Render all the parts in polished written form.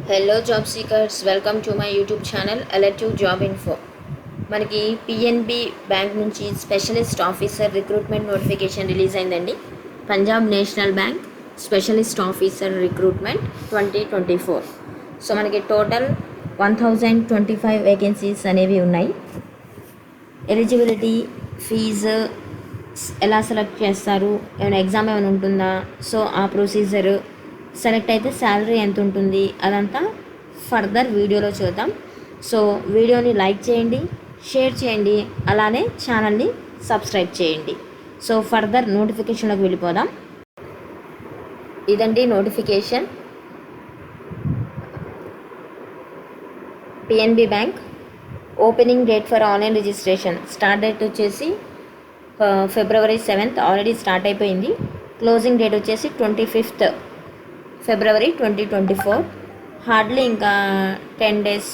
Hello job seekers, welcome to my YouTube channel Alertive job info. మనకి PNB bank నుంచి specialist officer recruitment notification release అయిందండి. Punjab National Bank specialist officer recruitment 2024. So మనకి total 1025 vacancies అనేవి ఉన్నాయి. Eligibility, fee, ఎలా select చేస్తారు, ఏమైనా exam ఏమైనా ఉంటుందా, సో ఆ ప్రొసీజర్, సెలెక్ట్ అయితే శాలరీ ఎంత ఉంటుంది, అదంతా ఫర్దర్ వీడియోలో చూద్దాం. సో వీడియోని లైక్ చేయండి, షేర్ చేయండి, అలానే ఛానల్ని సబ్స్క్రైబ్ చేయండి. సో ఫర్దర్ నోటిఫికేషన్లోకి వెళ్ళిపోదాం. ఇదండి notification. PNB bank opening date for online registration, start date వచ్చేసి February 7th ఆల్రెడీ స్టార్ట్ అయిపోయింది. క్లోజింగ్ డేట్ వచ్చేసి 25th February 2024. హార్డ్లీ ఇంకా 10 days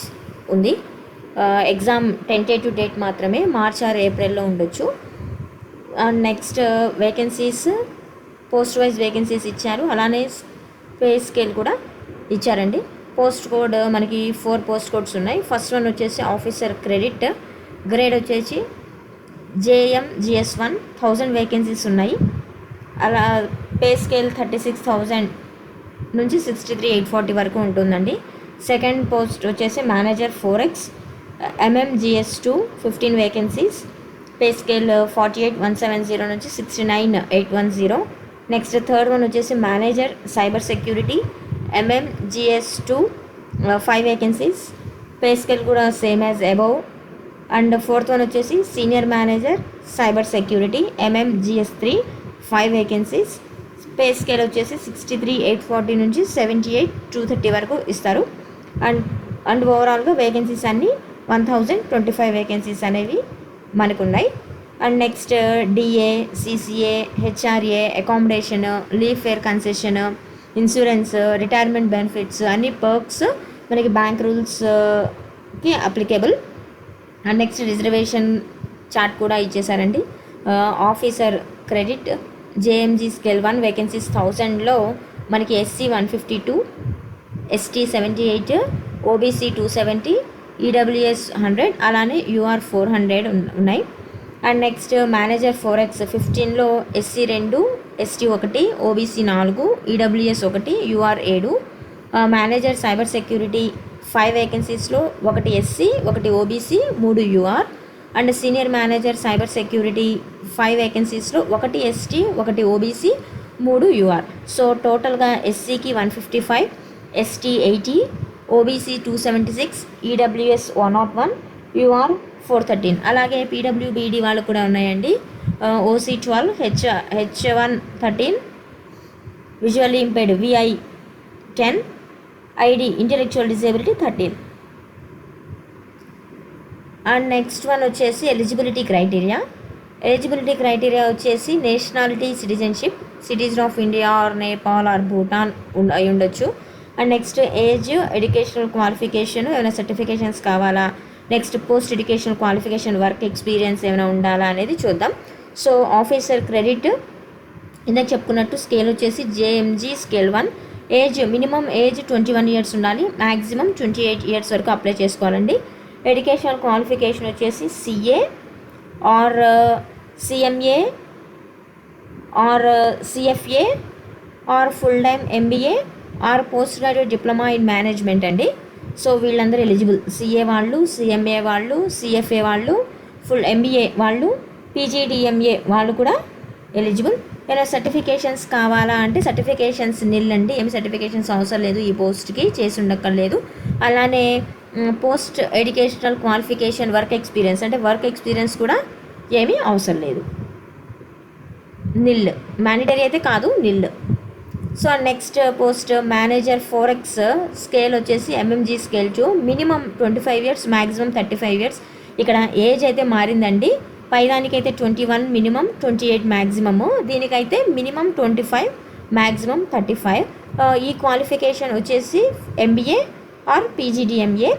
ఉంది. ఎగ్జామ్ టెంటేటివ్ డేట్ మాత్రమే మార్చ్ ఆర్ ఏప్రిల్లో ఉండొచ్చు. Next vacancies, post wise vacancies ఇచ్చారు, అలానే పే స్కేల్ కూడా ఇచ్చారండి. పోస్ట్ కోడ్ మనకి 4 పోస్ట్ కోడ్స్ ఉన్నాయి. ఫస్ట్ వన్ వచ్చేసి ఆఫీసర్ క్రెడిట్, గ్రేడ్ వచ్చేసి JMGS1, 1000 వేకెన్సీస్ ఉన్నాయి. అలా పే స్కేల్ 36,000 నుంచి 63,840 వరకు ఉంటుందండి. సెకండ్ పోస్ట్ వచ్చేసి manager 4X, MMGS2, 15 vacancies, pay scale 48,170 నుంచి 69,810. నెక్స్ట్ థర్డ్ వన్ వచ్చేసి manager cyber security, MMGS2, 5 vacancies, pay scale కూడా same as above. And fourth one వచ్చేసి senior manager cyber security, MMGS3, 5 vacancies, pay scale వచ్చేసి 63,840 నుంచి 78,230 వరకు ఇస్తారు. And ఓవరాల్గా vacancies అన్నీ 1025 వేకెన్సీస్ అనేవి మనకు ఉన్నాయి. And next DA, CCA, HRA, accommodation, leave fare concession, insurance, retirement benefits, అన్ని పర్క్స్ మనకి బ్యాంక్ రూల్స్కి applicable. And next reservation chart కూడా ఇచ్చేసారండి. Officer credit JMG scale 1 vacancies 1000లో మనకి SC 152, ST 78, OBC 270, EWS 100, అలానే UR 400 ఉన్నాయి. And next manager 4X 15లో SC 2, ST 1, OBC 4, EWS 1, UR 7. Manager cyber security 5 వేకెన్సీస్లో 1 SC, 1 OBC, 3 UR. And senior manager cyber security 5 వేకెన్సీస్లో 1 ST, 1 OBC, 3 UR. So టోటల్గా SCకి 155, ST 80, OBC 276, EWS 101, UR 413. అలాగే PWBD వాళ్ళు కూడా ఉన్నాయండి. OC 12, H1 13, visually impaired VI 10, ID intellectual disability 13. And next one వచ్చేసి eligibility criteria వచ్చేసి nationality, citizenship, citizen of India or Nepal or Bhutan అయి ఉండొచ్చు. And next age, educational qualification, ఏమైనా సర్టిఫికేషన్స్ కావాలా, next post educational qualification, work experience ఏమైనా ఉండాలా అనేది చూద్దాం. సో ఆఫీసర్ క్రెడిట్ ఇందాక చెప్పుకున్నట్టు స్కేల్ వచ్చేసి JMG scale 1. Minimum age 21 years ఉండాలి, మ్యాక్సిమం 28 years వరకు అప్లై చేసుకోవాలండి. ఎడ్యుకేషనల్ క్వాలిఫికేషన్ వచ్చేసి CA or CMA or CFA or full time MBA or post graduate diploma in management అండి. సో వీళ్ళందరూ ఎలిజిబుల్. CA వాళ్ళు, CMA వాళ్ళు, CFA వాళ్ళు, ఫుల్ MBA వాళ్ళు, PGDMA వాళ్ళు కూడా ఎలిజిబుల్. ఏమైనా సర్టిఫికేషన్స్ కావాలా అంటే సర్టిఫికేషన్స్ నిల్ అండి, ఏమి సర్టిఫికేషన్స్ అవసరం లేదు, ఈ పోస్ట్కి చేసి ఉండక్కర్లేదు. అలానే post educational qualification, work experience అంటే వర్క్ ఎక్స్పీరియన్స్ కూడా ఏమీ అవసరం లేదు, నిల్, మ్యాండేటరీ అయితే కాదు, nil. So next post manager 4X scale వచ్చేసి MMG scale 2, minimum 25 years, maximum 35 years. ఇక్కడ ఏజ్ అయితే మారిందండి, పైదానికైతే 21 మినిమం, 28 మ్యాక్సిమము, దీనికైతే మినిమం 25, మ్యాక్సిమం 35. ఈ క్వాలిఫికేషన్ వచ్చేసి MBA or PGDMA.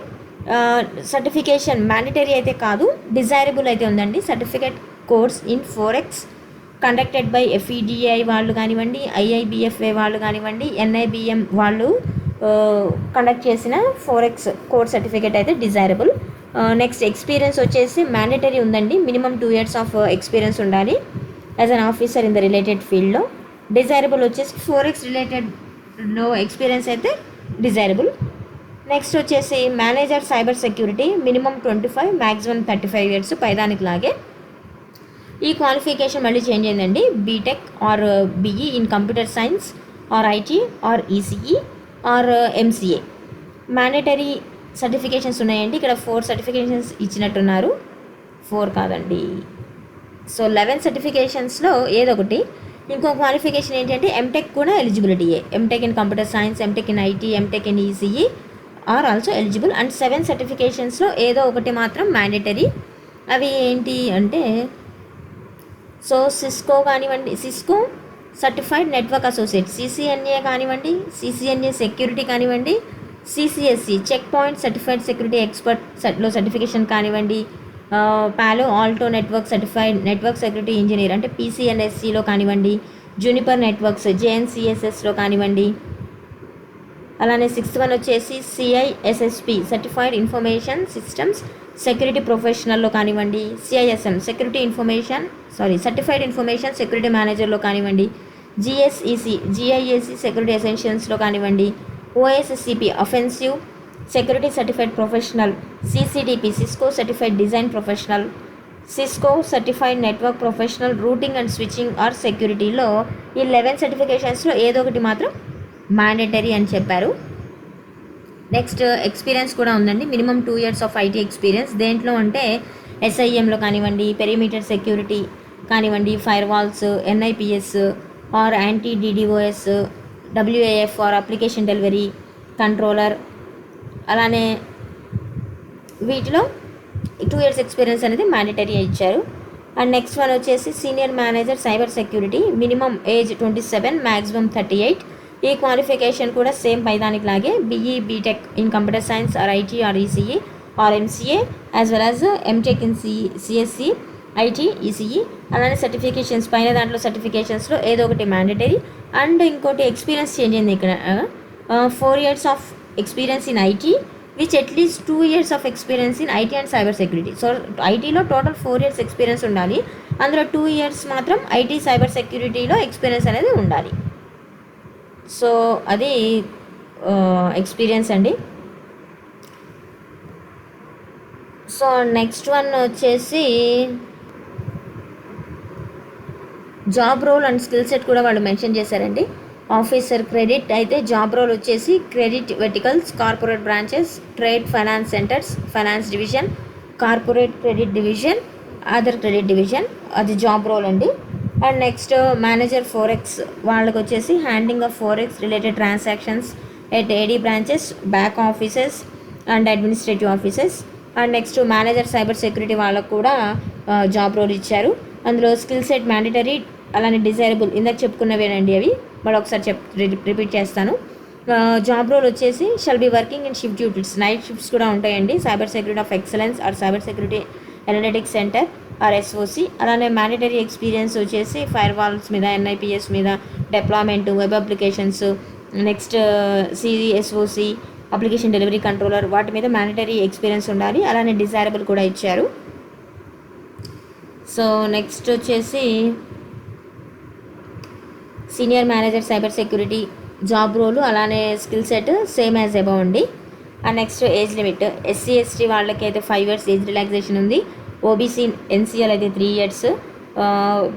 Certification mandatory అయితే కాదు, డిజైరబుల్ అయితే ఉందండి. Certificate course in 4X conducted by FEDI వాళ్ళు కానివ్వండి, IIBFA వాళ్ళు కానివ్వండి, NIBM వాళ్ళు కండక్ట్ చేసిన 4X కోర్ సర్టిఫికేట్ అయితే డిజైరబుల్. నెక్స్ట్ ఎక్స్పీరియన్స్ వచ్చేసి మ్యాండేటరీ ఉందండి. మినిమం 2 years ఆఫ్ ఎక్స్పీరియన్స్ ఉండాలి as an officer in the related ఫీల్డ్లో. డిజైరబుల్ వచ్చేసి 4X రిలేటెడ్లో ఎక్స్పీరియన్స్ అయితే డిజైరబుల్. నెక్స్ట్ వచ్చేసి manager cyber security minimum 25, maximum 35 years పైదానికి లాగే. ఈ క్వాలిఫికేషన్ మళ్ళీ చేంజ్ అయిందండి. BTech or BE in computer science or IT or ECE or MCA. Mandatory certifications ఉన్నాయండి. ఇక్కడ 4 సర్టిఫికేషన్స్ ఇచ్చినట్టున్నారు. 4 కాదండి, సో 11 సర్టిఫికేషన్స్లో ఏదో ఒకటి. ఇంకో క్వాలిఫికేషన్ ఏంటంటే ఎంటెక్ కూడా ఎలిజిబిలిటీయే. MTech in computer science, MTech in IT, MTech in ECE are also eligible. And 7 సర్టిఫికేషన్స్లో ఏదో ఒకటి మాత్రం మ్యాండేటరీ. అవి ఏంటి అంటే, సో సిస్కో కానివ్వండి, Cisco certified network associate, CCNA కానివ్వండి, సిసిఎన్ఏ సెక్యూరిటీ కానివ్వండి, CCSE check point certified security ఎక్స్పర్ట్లో సర్టిఫికేషన్ కానివ్వండి, Palo Alto network certified network security engineer అంటే పీసీఎన్ఎస్సిలో కానివ్వండి, జూనిపర్ నెట్వర్క్స్ జేఎన్సిఎస్ఎస్లో కానివ్వండి. అలానే 6th one వచ్చేసి CISSP certified information systems security ప్రొఫెషనల్లో కానివ్వండి, సిఐఎస్ఎం సర్టిఫైడ్ ఇన్ఫర్మేషన్ సెక్యూరిటీ మేనేజర్లో కానివ్వండి, జిఐఏసి సెక్యూరిటీ ఎసెన్షియల్స్లో కానివ్వండి, OSCP offensive security certified professional, CCDP Cisco certified design professional, Cisco certified network professional routing and switching or సెక్యూరిటీలో ఈ 11 సర్టిఫికేషన్స్లో ఏదో ఒకటి మాత్రం మ్యాండేటరీ అని చెప్పారు. నెక్స్ట్ ఎక్స్పీరియన్స్ కూడా ఉందండి. Minimum 2 years of IT experience. దేంట్లో అంటే ఎస్ఐఎంలో కానివ్వండి, పెరిమీటర్ సెక్యూరిటీ కానివ్వండి, firewalls, NIPS or anti DDoS, WAF or application delivery controller. అలానే వీటిలో 2 years ఎక్స్పీరియన్స్ అనేది మ్యాండేటరీ ఇచ్చారు. అండ్ నెక్స్ట్ వన్ వచ్చేసి senior manager cyber security minimum age 27, maximum 38. ఈ క్వాలిఫికేషన్ కూడా సేమ్ పైదానికి లాగే BE BTech in computer science or IT or ECE or MCA as well as MTech in CSC IT ECE. అలానే certifications పైన దాంట్లో సర్టిఫికేషన్స్లో ఏదో ఒకటి మ్యాండేటరీ. అండ్ ఇంకోటి ఎక్స్పీరియన్స్ చేంజ్ అయింది ఇక్కడ. 4 years of experience in IT which at least 2 years of experience in IT and cyber security. So ఐటీలో టోటల్ 4 years ఎక్స్పీరియన్స్ ఉండాలి. అందులో 2 years మాత్రం ఐటీ సైబర్ సెక్యూరిటీలో ఎక్స్పీరియన్స్ అనేది ఉండాలి. సో అది ఎక్స్పీరియన్స్ అండి. సో నెక్స్ట్ వన్ వచ్చేసి job role and skill set కూడా వాళ్ళు మెన్షన్ చేశారండి. ఆఫీసర్ క్రెడిట్ అయితే జాబ్ రోల్ వచ్చేసి credit verticals, corporate branches, trade finance centres, finance division, corporate credit division, other credit division, అది జాబ్ రోల్ అండి. And next manager 4X వాళ్ళకి వచ్చేసి handing of 4X related transactions at AD branches, back offices and administrative offices. And next manager cyber security వాళ్ళకు కూడా job role ఇచ్చారు. అందులో skill set mandatory, అలానే desirable ఇందాక చెప్పుకున్నవేనండి అవి, మళ్ళీ ఒకసారి రిపీట్ చేస్తాను. జాబ్ రోల్ వచ్చేసి shall be working in shift duties, night shifts కూడా ఉంటాయండి. Cyber security of excellence or cyber security analytics centre or SOC. అలానే మ్యాండేటరీ ఎక్స్పీరియన్స్ వచ్చేసి ఫైర్ వాల్స్ మీద, ఎన్ఐపిఎస్ మీద, deployment, web applications, next CSOC application delivery controller, వాటి మీద mandatory experience ఉండాలి. అలానే డిజైరబుల్ కూడా ఇచ్చారు. సో నెక్స్ట్ వచ్చేసి senior manager cyber security job role, అలానే skill set same as above అండి. And next age limit SC ST వాళ్ళకి అయితే 5 years ఏజ్ రిలాక్సేషన్ ఉంది. ఓబీసీ ఎన్సీఎల్ అయితే 3 years,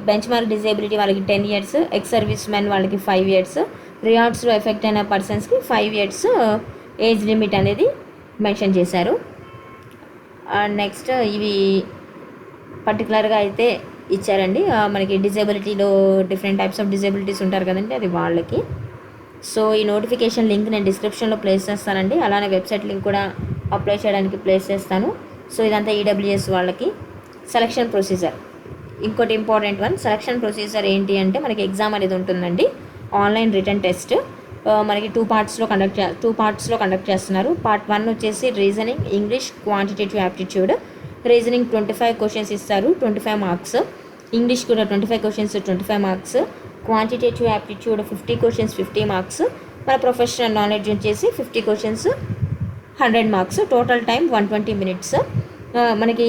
బెంచ్ మార్క్ డిజేబిలిటీ వాళ్ళకి 10 years, ఎక్స్ సర్వీస్ మెన్ వాళ్ళకి 5 years, రియార్డ్స్లో effect అయిన పర్సన్స్కి 5 years ఏజ్ లిమిట్ అనేది మెన్షన్ చేశారు. అండ్ నెక్స్ట్ ఇవి పర్టికులర్గా అయితే ఇచ్చారండి. మనకి డిజేబిలిటీలో డిఫరెంట్ టైప్స్ ఆఫ్ డిజేబిలిటీస్ ఉంటారు కదండి, అది వాళ్ళకి. సో ఈ నోటిఫికేషన్ లింక్ నేను డిస్క్రిప్షన్లో ప్లేస్ చేస్తానండి. అలానే వెబ్సైట్ లింక్ కూడా అప్లై చేయడానికి ప్లేస్ చేస్తాను. సో ఇదంతా ఈడబ్ల్యూఎస్ వాళ్ళకి. సెలక్షన్ ప్రొసీజర్ ఇంకోటి ఇంపార్టెంట్ వన్. సెలక్షన్ ప్రొసీజర్ ఏంటి అంటే మనకి ఎగ్జామ్ అనేది ఉంటుందండి, ఆన్లైన్ రిటర్న్ టెస్ట్. మనకి 2 partsలో కండక్ట్ చేస్తున్నారు. పార్ట్ 1 వచ్చేసి reasoning, English, quantitative aptitude. Reasoning 25 questions ఇస్తారు, 25 marks. ఇంగ్లీష్ కూడా 25 questions, 25 marks. Quantitative aptitude 50 questions, 50 marks. మన ప్రొఫెషనల్ నాలెడ్జ్ వచ్చేసి 50 questions 100 marks, total time 120 minutes. మనకి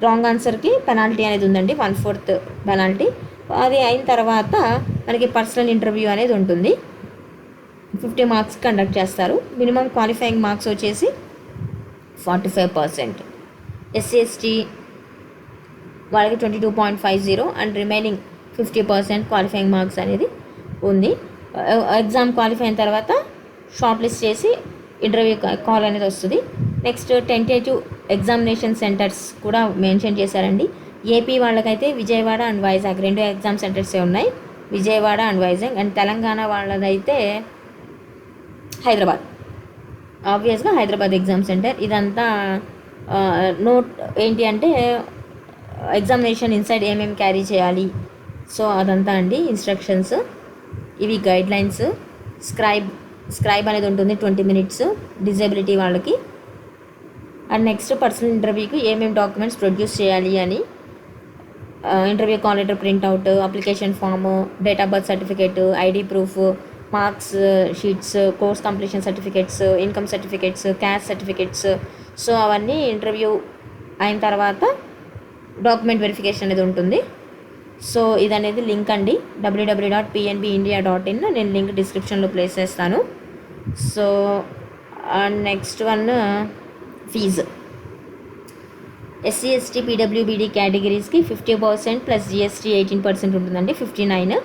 రాంగ్ ఆన్సర్కి పెనాల్టీ అనేది ఉందండి, 1/4 పెనాల్టీ. అది అయిన తర్వాత మనకి పర్సనల్ ఇంటర్వ్యూ అనేది ఉంటుంది, 50 మార్క్స్ కండక్ట్ చేస్తారు. మినిమం క్వాలిఫైయింగ్ మార్క్స్ వచ్చేసి 45%. SC/ST వాళ్ళకి 22.50 అండ్ రిమైనింగ్ 50% క్వాలిఫైయింగ్ మార్క్స్ అనేది ఉంది. ఎగ్జామ్ క్వాలిఫై అయిన తర్వాత షార్ట్ లిస్ట్ చేసి ఇంటర్వ్యూ కాల్ అనేది వస్తుంది. నెక్స్ట్ టెంటేటివ్ ఎగ్జామినేషన్ సెంటర్స్ కూడా మెన్షన్ చేశారండి. ఏపీ వాళ్ళకైతే విజయవాడ అండ్ వైజాగ్ 2 ఎగ్జామ్ సెంటర్సే ఉన్నాయి, విజయవాడ అండ్ వైజాగ్. అండ్ తెలంగాణ వాళ్ళదైతే హైదరాబాద్, ఆబ్వియస్గా హైదరాబాద్ ఎగ్జామ్ సెంటర్. ఇదంతా నోట్ ఏంటి అంటే ఎగ్జామినేషన్ ఇన్సైడ్ ఏమేమి క్యారీ చేయాలి, సో అదంతా అండి ఇన్స్ట్రక్షన్స్. ఇవి గైడ్లైన్స్. స్క్రైబ్ అనేది ఉంటుంది 20 మినిట్స్ డిజేబిలిటీ వాళ్ళకి. అండ్ నెక్స్ట్ పర్సనల్ ఇంటర్వ్యూకి ఏమేమి డాక్యుమెంట్స్ ప్రొడ్యూస్ చేయాలి అని, interview call letter printout, application form, date of birth certificate, ID proof, marks sheets, course completion certificates, income certificates, caste certificates. So అవన్నీ interview అయిన తర్వాత డాక్యుమెంట్ వెరిఫికేషన్ అనేది ఉంటుంది. సో ఇదనేది లింక్ అండి, www.pnbindia.in. నేను లింక్ డిస్క్రిప్షన్లో ప్లేస్ చేస్తాను. So next one fee. SC/ST PWBD కేటగిరీస్కి 50% ప్లస్ GST 18% ఉంటుందండి, 59.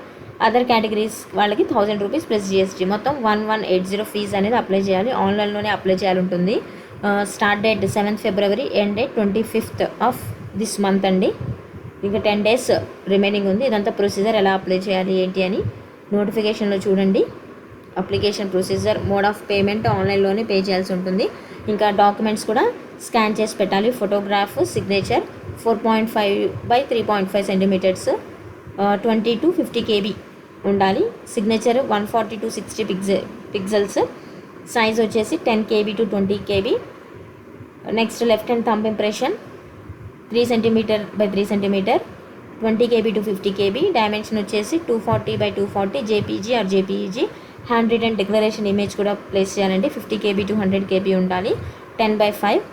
అదర్ కేటగిరీస్ వాళ్ళకి 1000 రూపీస్ ప్లస్ GST, మొత్తం 1180 ఫీజు అనేది అప్లై చేయాలి. ఆన్లైన్లోనే అప్లై చేయాలి ఉంటుంది. Start date 7th February, end date 25th of this month అండి. ఇంకా 10 days రిమైనింగ్ ఉంది. ఇదంతా ప్రొసీజర్ ఎలా అప్లై చేయాలి ఏంటి అని నోటిఫికేషన్లో చూడండి. Application procedure, mode of payment ఆన్లైన్లోనే పే చేయాల్సి ఉంటుంది. ఇంకా డాక్యుమెంట్స్ కూడా స్కాన్ చేసి పెట్టాలి. Photograph, signature 4.5 by 3.5 centimetres, 20 to 50 KB ఉండాలి. Signature 140 to 60 pixels. సైజ్ వచ్చేసి 10 KB to 20 KB. Next left hand thumb impression 3 cm by 3 cm, 20 KB to 50 KB. Dimension వచ్చేసి 240 by 240 JPG or JPEG. Hand written declaration image కూడా place చేయాలండి, 50 KB to 100 KB ఉండాలి. 10 by 5.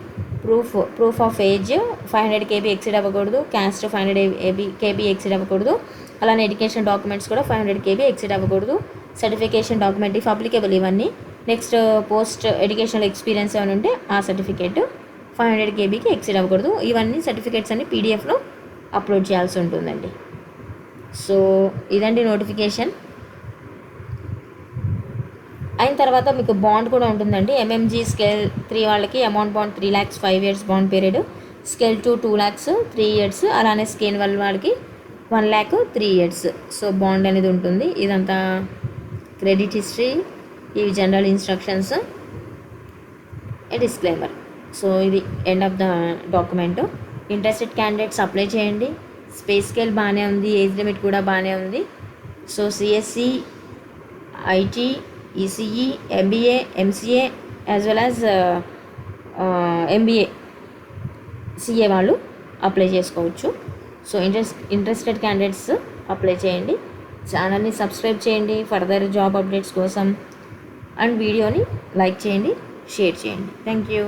Proof of age 500 KB exceed అవ్వకూడదు. Caste 500 KB exceed అవ్వకూడదు. అలానే education documents కూడా 500 KB exceed అవ్వకూడదు. Certification document if applicable ఇవన్నీ. నెక్స్ట్ పోస్ట్ ఎడ్యుకేషనల్ ఎక్స్పీరియన్స్ ఏమైనా ఉంటే ఆ సర్టిఫికేట్ 500 KBకి ఎక్సీడ్ అవ్వకూడదు. ఇవన్నీ సర్టిఫికేట్స్ అన్ని PDFలో అప్లోడ్ చేయాల్సి ఉంటుందండి. సో ఇదండి నోటిఫికేషన్. అయిన తర్వాత మీకు బాండ్ కూడా ఉంటుందండి. MMG స్కేల్ 3 వాళ్ళకి amount bond 3 lakhs 5 years bond period, scale 2 2 lakhs 3 years, అలానే స్కేల్ 1 వాళ్ళకి 1 lakh 3 years. సో బాండ్ అనేది ఉంటుంది. ఇదంతా క్రెడిట్ హిస్టరీ, ఇవి జనరల్ ఇన్స్ట్రక్షన్స్, డిస్క్లైమర్. సో ఇది end of the document. Interested candidates apply చేయండి. స్పేస్ స్కేల్ బాగానే ఉంది, ఏజ్ లిమిట్ కూడా బాగానే ఉంది. So CSE, IT, ECE, MBA, MCA as well as MBA CA వాళ్ళు అప్లై చేసుకోవచ్చు. సో ఇంట్రెస్టెడ్ క్యాండిడేట్స్ అప్లై చేయండి. ఛానల్ని సబ్స్క్రైబ్ చేయండి ఫర్దర్ జాబ్ అప్డేట్స్ కోసం. అండ్ వీడియోని లైక్ చేయండి, షేర్ చేయండి. Thank you.